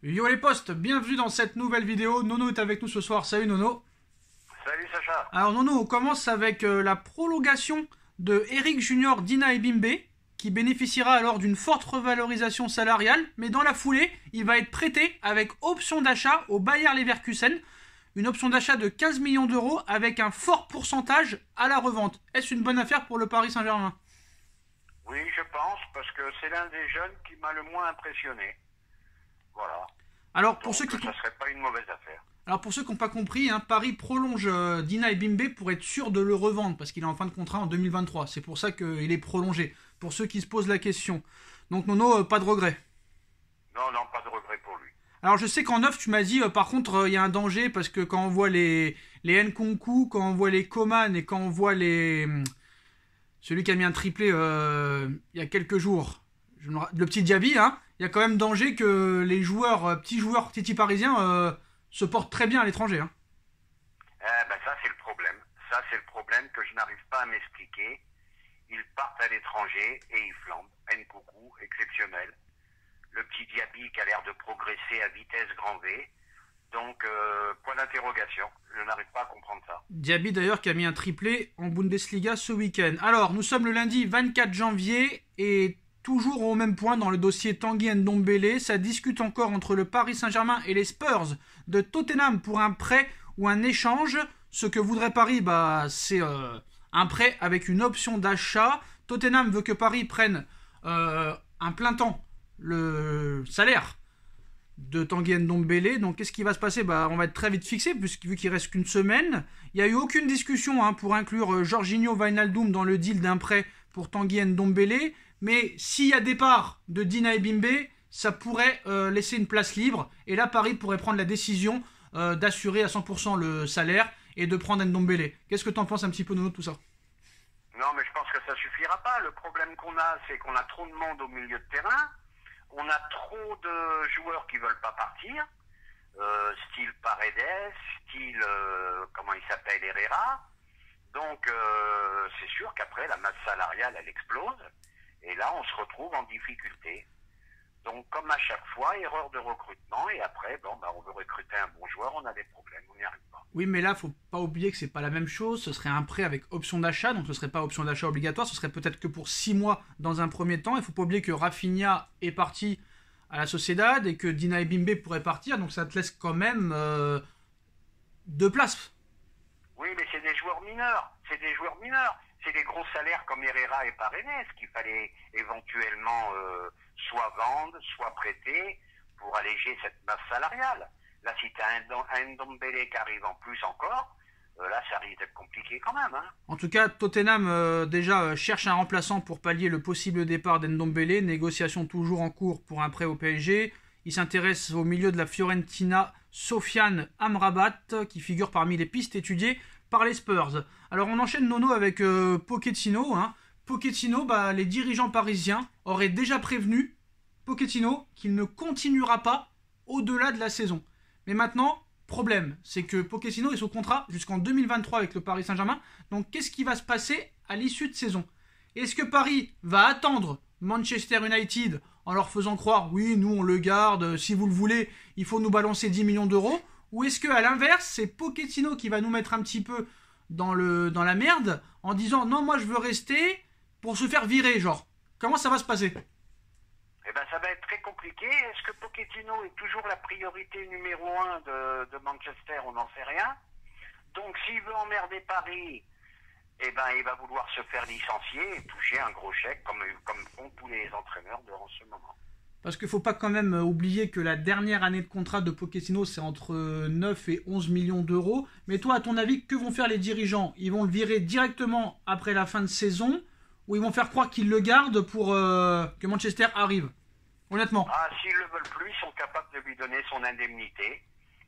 Yo les potes, bienvenue dans cette nouvelle vidéo. Nono est avec nous ce soir. Salut Nono. Salut Sacha. Alors Nono, on commence avec la prolongation de Eric Junior Dina Ebimbe, qui bénéficiera alors d'une forte revalorisation salariale, mais dans la foulée, il va être prêté avec option d'achat au Bayer Leverkusen, une option d'achat de 15 millions d'euros avec un fort pourcentage à la revente. Est-ce une bonne affaire pour le Paris Saint-Germain? Oui, je pense, parce que c'est l'un des jeunes qui m'a le moins impressionné. Voilà. Alors Donc, pour ceux qui ça serait pas une mauvaise affaire. Alors pour ceux qui n'ont pas compris, hein, Paris prolonge Dina Ebimbe pour être sûr de le revendre, parce qu'il est en fin de contrat en 2023. C'est pour ça qu'il est prolongé, pour ceux qui se posent la question. Donc Nono, pas de regret. Non, non, pas de regret pour lui. Alors je sais qu'en neuf, tu m'as dit, par contre, il y a un danger, parce que quand on voit les Nkunku, quand on voit les Coman, et quand on voit celui qui a mis un triplé il y a quelques jours, le petit Diaby, hein, il y a quand même danger que les petits joueurs Titi parisiens se portent très bien à l'étranger. Hein. Ben ça, c'est le problème. Ça, c'est le problème que je n'arrive pas à m'expliquer. Ils partent à l'étranger et ils flambent. Nkunku, exceptionnel. Le petit Diaby qui a l'air de progresser à vitesse grand V. Donc, point d'interrogation. Je n'arrive pas à comprendre ça. Diaby d'ailleurs qui a mis un triplé en Bundesliga ce week-end. Alors, nous sommes le lundi 24 janvier et toujours au même point dans le dossier Tanguy Ndombele. Ça discute encore entre le Paris Saint-Germain et les Spurs de Tottenham pour un prêt ou un échange. Ce que voudrait Paris, c'est un prêt avec une option d'achat. Tottenham veut que Paris prenne un plein temps le salaire de Tanguy Ndombele. Donc qu'est-ce qui va se passer? On va être très vite fixé, vu qu'il reste qu'une semaine. Il n'y a eu aucune discussion pour inclure Jorginho Wijnaldum dans le deal d'un prêt pour Tanguy Ndombele. Mais s'il y a départ de Dina Ebimbe, ça pourrait laisser une place libre. Et là, Paris pourrait prendre la décision d'assurer à 100% le salaire et de prendre Ndombele. Qu'est-ce que tu en penses un petit peu, Nono, de tout ça? Non, mais je pense que ça suffira pas. Le problème qu'on a, c'est qu'on a trop de monde au milieu de terrain. On a trop de joueurs qui veulent pas partir. Style Paredes, style, comment il s'appelle, Herrera. Donc, c'est sûr qu'après, la masse salariale, elle explose. Et là, on se retrouve en difficulté. Donc, comme à chaque fois, erreur de recrutement. Et après, on veut recruter un bon joueur, on a des problèmes, on n'y arrive pas. Oui, mais là, faut pas oublier que c'est pas la même chose. Ce serait un prêt avec option d'achat, donc ce serait pas option d'achat obligatoire. Ce serait peut-être que pour 6 mois dans un premier temps. Il faut pas oublier que Rafinha est parti à la Sociedad et que Dina Ebimbe pourrait partir. Donc ça te laisse quand même 2 places. Oui, mais c'est des joueurs mineurs. C'est des joueurs mineurs. C'est des gros salaires comme Herrera et Paredes qu'il fallait éventuellement soit vendre, soit prêter pour alléger cette masse salariale. Là, si tu as un Ndombele qui arrive en plus encore, là, ça risque d'être compliqué quand même. Hein. En tout cas, Tottenham déjà cherche un remplaçant pour pallier le possible départ d'Ndombele. Négociation toujours en cours pour un prêt au PSG. Il s'intéresse au milieu de la Fiorentina, Sofiane Amrabat, qui figure parmi les pistes étudiées par les Spurs. Alors on enchaîne Nono avec Pochettino. Hein. Pochettino, les dirigeants parisiens auraient déjà prévenu Pochettino qu'il ne continuera pas au-delà de la saison. Mais maintenant, problème, c'est que Pochettino est sous contrat jusqu'en 2023 avec le Paris Saint-Germain. Donc qu'est-ce qui va se passer à l'issue de saison? Est-ce que Paris va attendre Manchester United en leur faisant croire, oui, nous on le garde, si vous le voulez, il faut nous balancer 10 millions d'euros? Ou est-ce qu'à l'inverse, c'est Pochettino qui va nous mettre un petit peu dans la merde en disant, non, moi je veux rester pour se faire virer, genre? Comment ça va se passer? Eh ben, ça va être très compliqué. Est-ce que Pochettino est toujours la priorité numéro 1 de Manchester? On n'en sait rien. Donc, s'il veut emmerder Paris, eh ben, il va vouloir se faire licencier et toucher un gros chèque, comme font tous les entraîneurs en ce moment. Parce qu'il ne faut pas quand même oublier que la dernière année de contrat de Pochettino, c'est entre 9 et 11 millions d'euros. Mais toi, à ton avis, que vont faire les dirigeants? Ils vont le virer directement après la fin de saison ou ils vont faire croire qu'ils le gardent pour que Manchester arrive? Honnêtement. Ah, s'ils le veulent plus, ils sont capables de lui donner son indemnité.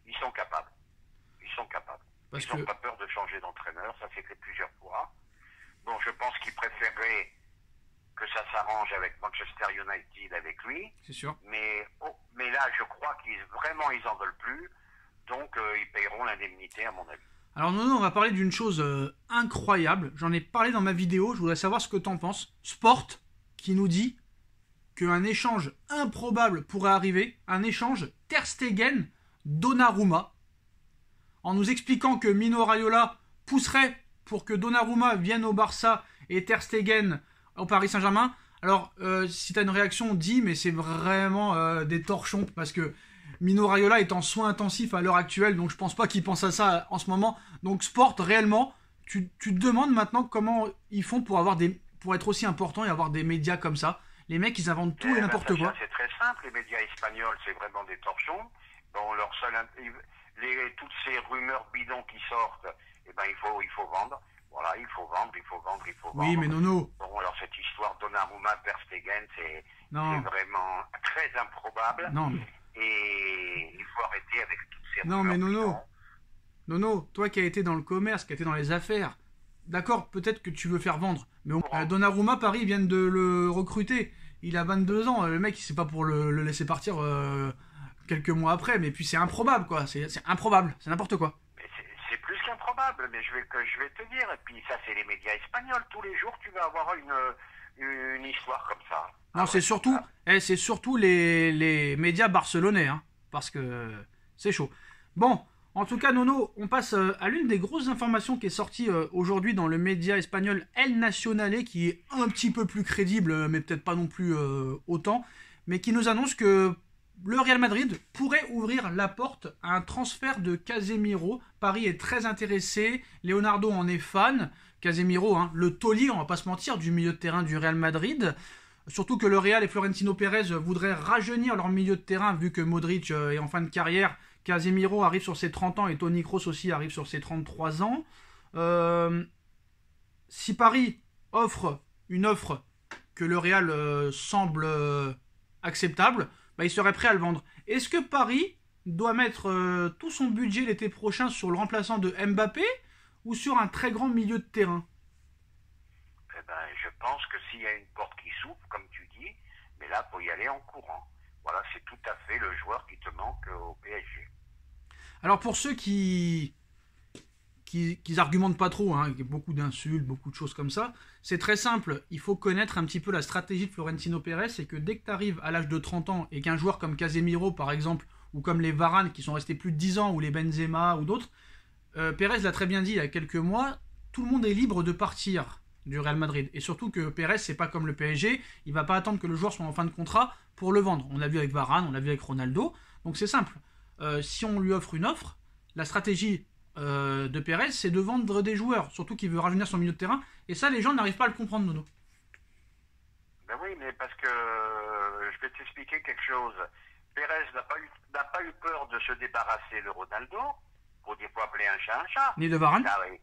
Ils sont capables. Ils sont capables. Ils n'ont pas peur de changer d'entraîneur, ça s'est fait plusieurs fois. Bon, je pense qu'ils préféreraient que ça s'arrange avec Manchester United avec lui. C'est sûr. Mais là, je crois qu'ils ils en veulent plus. Donc, ils paieront l'indemnité, à mon avis. Alors, Nono, on va parler d'une chose incroyable. J'en ai parlé dans ma vidéo. Je voudrais savoir ce que tu en penses. Sport qui nous dit qu'un échange improbable pourrait arriver, un échange Ter Stegen-Donnarumma, en nous expliquant que Mino Raiola pousserait pour que Donnarumma vienne au Barça et Ter Stegen au Paris Saint-Germain. Alors, si tu as une réaction, dis, mais c'est vraiment des torchons, parce que Mino Raiola est en soins intensifs à l'heure actuelle, donc je pense pas qu'il pense à ça en ce moment. Donc Sport, réellement, tu te demandes maintenant comment ils font pour être aussi importants et avoir des médias comme ça. Les mecs, ils inventent tout et n'importe quoi. C'est très simple, les médias espagnols, c'est vraiment des torchons. Bon, toutes ces rumeurs bidons qui sortent, eh ben, il faut vendre. Voilà, il faut vendre. Oui, mais non. Bon, alors cette histoire Donnarumma, Ter Stegen, c'est vraiment très improbable. Non, mais... Et il faut arrêter avec toutes ces rumeurs. Non, mais Nono, toi qui as été dans le commerce, qui as été dans les affaires, d'accord, peut-être que tu veux faire vendre. Mais Donnarumma, Paris viennent de le recruter. Il a 22 ans. Le mec, c'est pas pour le laisser partir quelques mois après. Mais puis c'est improbable, quoi. C'est improbable. C'est n'importe quoi. Mais c'est plus qu'improbable. Mais je vais te dire. Et puis ça, c'est les médias espagnols. Tous les jours, tu vas avoir une histoire comme ça. Non, c'est surtout les médias barcelonais. Hein, parce que c'est chaud. Bon. En tout cas, Nono, on passe à l'une des grosses informations qui est sortie aujourd'hui dans le média espagnol El Nacional, qui est un petit peu plus crédible, mais peut-être pas non plus autant, mais qui nous annonce que le Real Madrid pourrait ouvrir la porte à un transfert de Casemiro. Paris est très intéressé, Leonardo en est fan, Casemiro, hein, le taulier, on va pas se mentir, du milieu de terrain du Real Madrid. Surtout que le Real et Florentino Pérez voudraient rajeunir leur milieu de terrain, vu que Modric est en fin de carrière. Casemiro arrive sur ses 30 ans et Toni Kroos aussi arrive sur ses 33 ans. Si Paris offre une offre que le Real semble acceptable, bah, il serait prêt à le vendre. Est-ce que Paris doit mettre tout son budget l'été prochain sur le remplaçant de Mbappé ou sur un très grand milieu de terrain? Eh ben, je pense que s'il y a une porte qui s'ouvre, comme tu dis, mais là, il faut y aller en courant. Voilà, c'est tout à fait le joueur qui te manque au PSG. Alors pour ceux qui argumentent pas trop, hein, beaucoup d'insultes, beaucoup de choses comme ça, c'est très simple. Il faut connaître un petit peu la stratégie de Florentino Pérez, c'est que dès que tu arrives à l'âge de 30 ans et qu'un joueur comme Casemiro, par exemple, ou comme les Varane qui sont restés plus de 10 ans, ou les Benzema ou d'autres, Pérez l'a très bien dit il y a quelques mois, tout le monde est libre de partir du Real Madrid. Et surtout que Pérez, c'est pas comme le PSG, il va pas attendre que le joueur soit en fin de contrat pour le vendre. On l'a vu avec Varane, on l'a vu avec Ronaldo, donc c'est simple. Si on lui offre une offre, la stratégie de Pérez, c'est de vendre des joueurs, surtout qu'il veut rajeunir son milieu de terrain, et ça, les gens n'arrivent pas à le comprendre, Nono. Ben oui, mais parce que je vais t'expliquer quelque chose. Pérez n'a pas eu peur de se débarrasser de Ronaldo, pour dire faut appeler un chat un chat. Ni de Varane. Ah oui.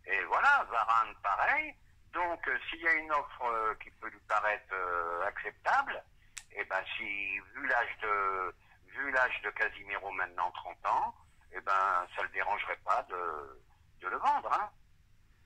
Et voilà, Varane pareil. Donc, s'il y a une offre qui peut lui paraître acceptable, et ben si vu l'âge de Casemiro maintenant 30 ans, eh ben ça le dérangerait pas de le vendre, hein.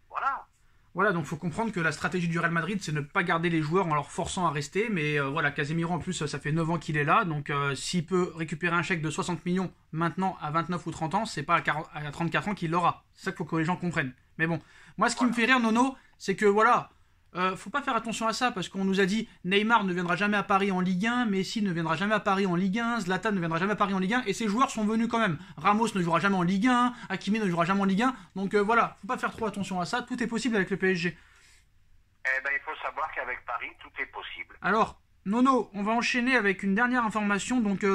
Voilà. Voilà, donc il faut comprendre que la stratégie du Real Madrid, c'est ne pas garder les joueurs en leur forçant à rester, mais voilà, Casemiro en plus, ça fait 9 ans qu'il est là, donc s'il peut récupérer un chèque de 60 millions maintenant à 29 ou 30 ans, c'est pas à 34 ans qu'il l'aura. C'est ça qu'il faut que les gens comprennent. Mais bon, moi ce qui me fait rire, Nono, c'est que voilà, faut pas faire attention à ça, parce qu'on nous a dit Neymar ne viendra jamais à Paris en Ligue 1, Messi ne viendra jamais à Paris en Ligue 1, Zlatan ne viendra jamais à Paris en Ligue 1, et ces joueurs sont venus quand même. Ramos ne jouera jamais en Ligue 1, Hakimi ne jouera jamais en Ligue 1, donc voilà, faut pas faire trop attention à ça, tout est possible avec le PSG. Eh ben il faut savoir qu'avec Paris, tout est possible. Alors, Nono, on va enchaîner avec une dernière information, donc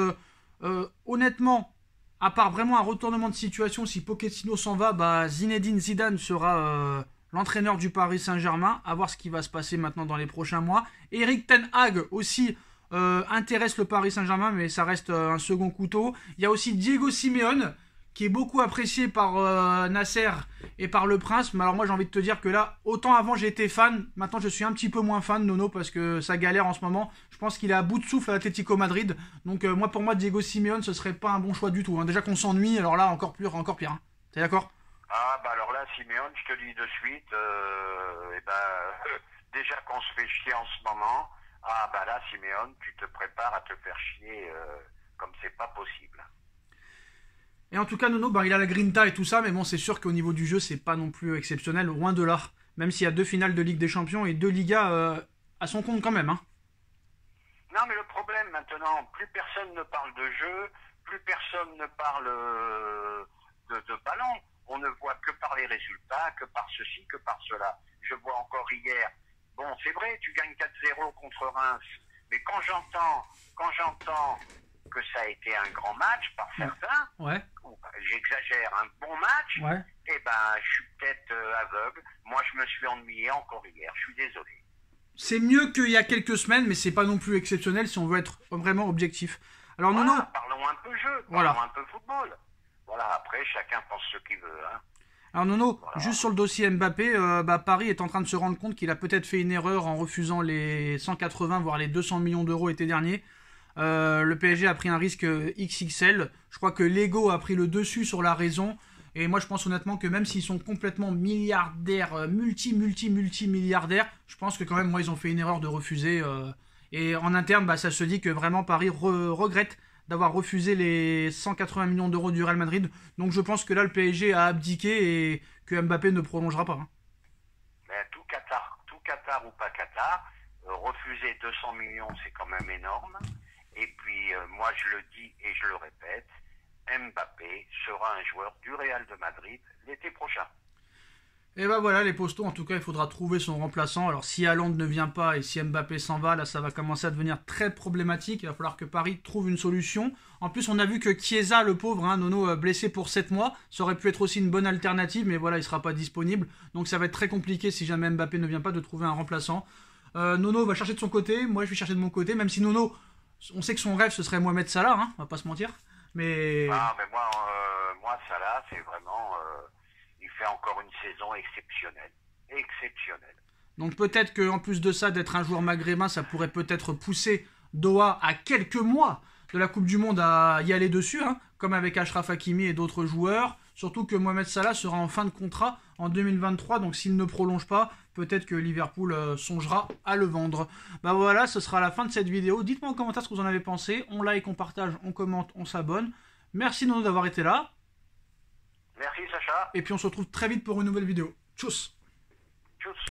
honnêtement, à part vraiment un retournement de situation, si Pochettino s'en va, bah Zinedine Zidane sera l'entraîneur du Paris Saint-Germain, à voir ce qui va se passer maintenant dans les prochains mois. Eric Ten Hag aussi intéresse le Paris Saint-Germain, mais ça reste un second couteau. Il y a aussi Diego Simeone, qui est beaucoup apprécié par Nasser et par le Prince. Mais alors moi j'ai envie de te dire que là, autant avant j'étais fan, maintenant je suis un petit peu moins fan, Nono, parce que ça galère en ce moment. Je pense qu'il est à bout de souffle à l'Atlético Madrid. Donc pour moi, Diego Simeone, ce serait pas un bon choix du tout, hein. Déjà qu'on s'ennuie, alors là encore pire. Hein. T'es d'accord? Ah bah alors là, Simeone, je te dis de suite, déjà qu'on se fait chier en ce moment, ah bah là, Simeone, tu te prépares à te faire chier comme c'est pas possible. Et en tout cas, Nono, bah, il a la grinta et tout ça, mais bon, c'est sûr qu'au niveau du jeu, c'est pas non plus exceptionnel, loin de là. Même s'il y a 2 finales de Ligue des Champions et 2 Ligas à son compte quand même, hein. maintenant, plus personne ne parle de jeu, plus personne ne parle de ballon. On ne voit que par les résultats, que par ceci, que par cela. Je vois encore hier, bon, c'est vrai, tu gagnes 4-0 contre Reims, mais quand j'entends que ça a été un grand match par certains, ouais. J'exagère, un bon match, ouais. Eh ben, je suis peut-être aveugle. Moi, je me suis ennuyé encore hier, je suis désolé. C'est mieux qu'il y a quelques semaines, mais c'est pas non plus exceptionnel si on veut être vraiment objectif. Alors voilà, Nono, parlons un peu jeu, voilà. Parlons un peu football. Voilà, après, chacun pense ce qu'il veut. Hein. Alors Nono, voilà. Juste sur le dossier Mbappé, Paris est en train de se rendre compte qu'il a peut-être fait une erreur en refusant les 180 voire les 200 millions d'euros l'été dernier. Le PSG a pris un risque XXL. Je crois que l'ego a pris le dessus sur la raison. Et moi je pense honnêtement que même s'ils sont complètement milliardaires, multi-milliardaires, je pense que quand même moi ils ont fait une erreur de refuser. Et en interne, ça se dit que vraiment Paris regrette d'avoir refusé les 180 millions d'euros du Real Madrid. Donc je pense que là, le PSG a abdiqué et que Mbappé ne prolongera pas. Hein. Mais tout Qatar ou pas Qatar, refuser 200 millions, c'est quand même énorme. Et puis, moi, je le dis et je le répète, Mbappé sera un joueur du Real de Madrid l'été prochain. Et voilà, les postos, en tout cas, il faudra trouver son remplaçant. Alors, si Haaland ne vient pas et si Mbappé s'en va, là, ça va commencer à devenir très problématique. Il va falloir que Paris trouve une solution. En plus, on a vu que Chiesa, le pauvre, Nono, blessé pour 7 mois, ça aurait pu être aussi une bonne alternative, mais voilà, il ne sera pas disponible. Donc, ça va être très compliqué, si jamais Mbappé ne vient pas, de trouver un remplaçant. Nono va chercher de son côté, moi, je vais chercher de mon côté, même si Nono, on sait que son rêve, ce serait Mohamed Salah, on va pas se mentir. Mais... Ah, mais moi Salah, c'est vraiment... il fait encore une saison exceptionnelle. Exceptionnelle. Donc peut-être qu'en plus de ça, d'être un joueur maghrébin, ça pourrait peut-être pousser Doha à quelques mois de la Coupe du Monde à y aller dessus, comme avec Achraf Hakimi et d'autres joueurs. Surtout que Mohamed Salah sera en fin de contrat en 2023, donc s'il ne prolonge pas, peut-être que Liverpool songera à le vendre. Voilà, ce sera la fin de cette vidéo. Dites-moi en commentaire ce que vous en avez pensé. On like, on partage, on commente, on s'abonne. Merci Nono d'avoir été là. Merci Sacha. Et puis on se retrouve très vite pour une nouvelle vidéo. Tchuss. Tchuss.